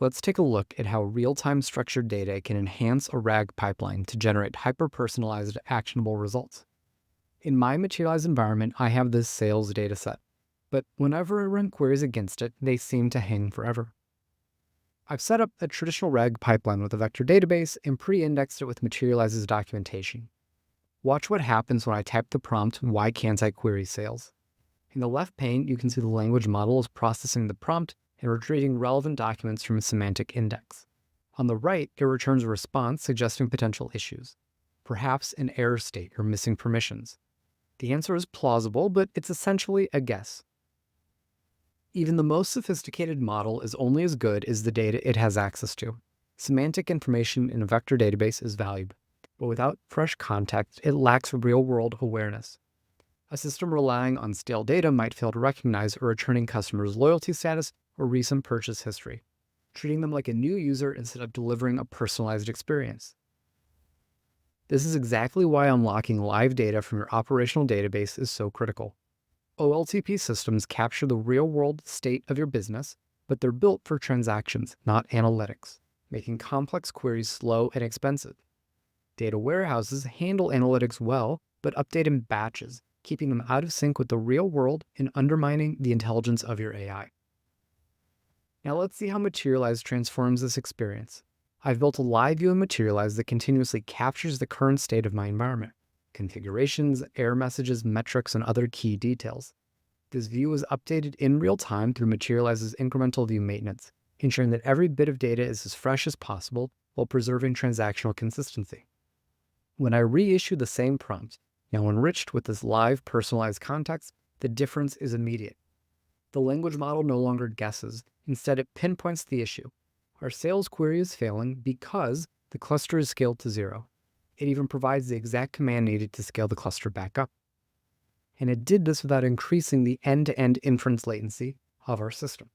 Let's take a look at how real-time structured data can enhance a RAG pipeline to generate hyper-personalized, actionable results. In my Materialize environment, I have this sales data set, but whenever I run queries against it, they seem to hang forever. I've set up a traditional RAG pipeline with a vector database and pre-indexed it with Materialize's documentation. Watch what happens when I type the prompt, "Why can't I query sales?" In the left pane, you can see the language model is processing the prompt and retrieving relevant documents from a semantic index. On the right, it returns a response suggesting potential issues, perhaps an error state or missing permissions. The answer is plausible, but it's essentially a guess. Even the most sophisticated model is only as good as the data it has access to. Semantic information in a vector database is valuable, but without fresh context, it lacks real-world awareness. A system relying on stale data might fail to recognize a returning customer's loyalty status or recent purchase history, treating them like a new user instead of delivering a personalized experience. This is exactly why unlocking live data from your operational database is so critical. OLTP systems capture the real-world state of your business, but they're built for transactions, not analytics, making complex queries slow and expensive. Data warehouses handle analytics well, but update in batches, keeping them out of sync with the real world and undermining the intelligence of your AI. Now let's see how Materialize transforms this experience. I've built a live view in Materialize that continuously captures the current state of my environment, configurations, error messages, metrics, and other key details. This view is updated in real time through Materialize's incremental view maintenance, ensuring that every bit of data is as fresh as possible while preserving transactional consistency. When I reissue the same prompt, now enriched with this live personalized context, the difference is immediate. The language model no longer guesses. Instead, it pinpoints the issue. Our sales query is failing because the cluster is scaled to 0. It even provides the exact command needed to scale the cluster back up. And it did this without increasing the end-to-end inference latency of our system.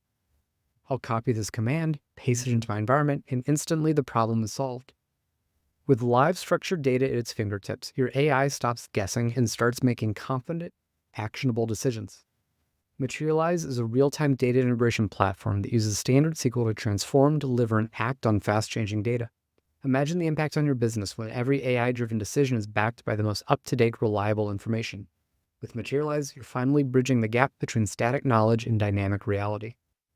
I'll copy this command, paste it into my environment, and instantly the problem is solved. With live structured data at its fingertips, your AI stops guessing and starts making confident, actionable decisions. Materialize is a real-time data integration platform that uses standard SQL to transform, deliver, and act on fast-changing data. Imagine the impact on your business when every AI-driven decision is backed by the most up-to-date, reliable information. With Materialize, you're finally bridging the gap between static knowledge and dynamic reality.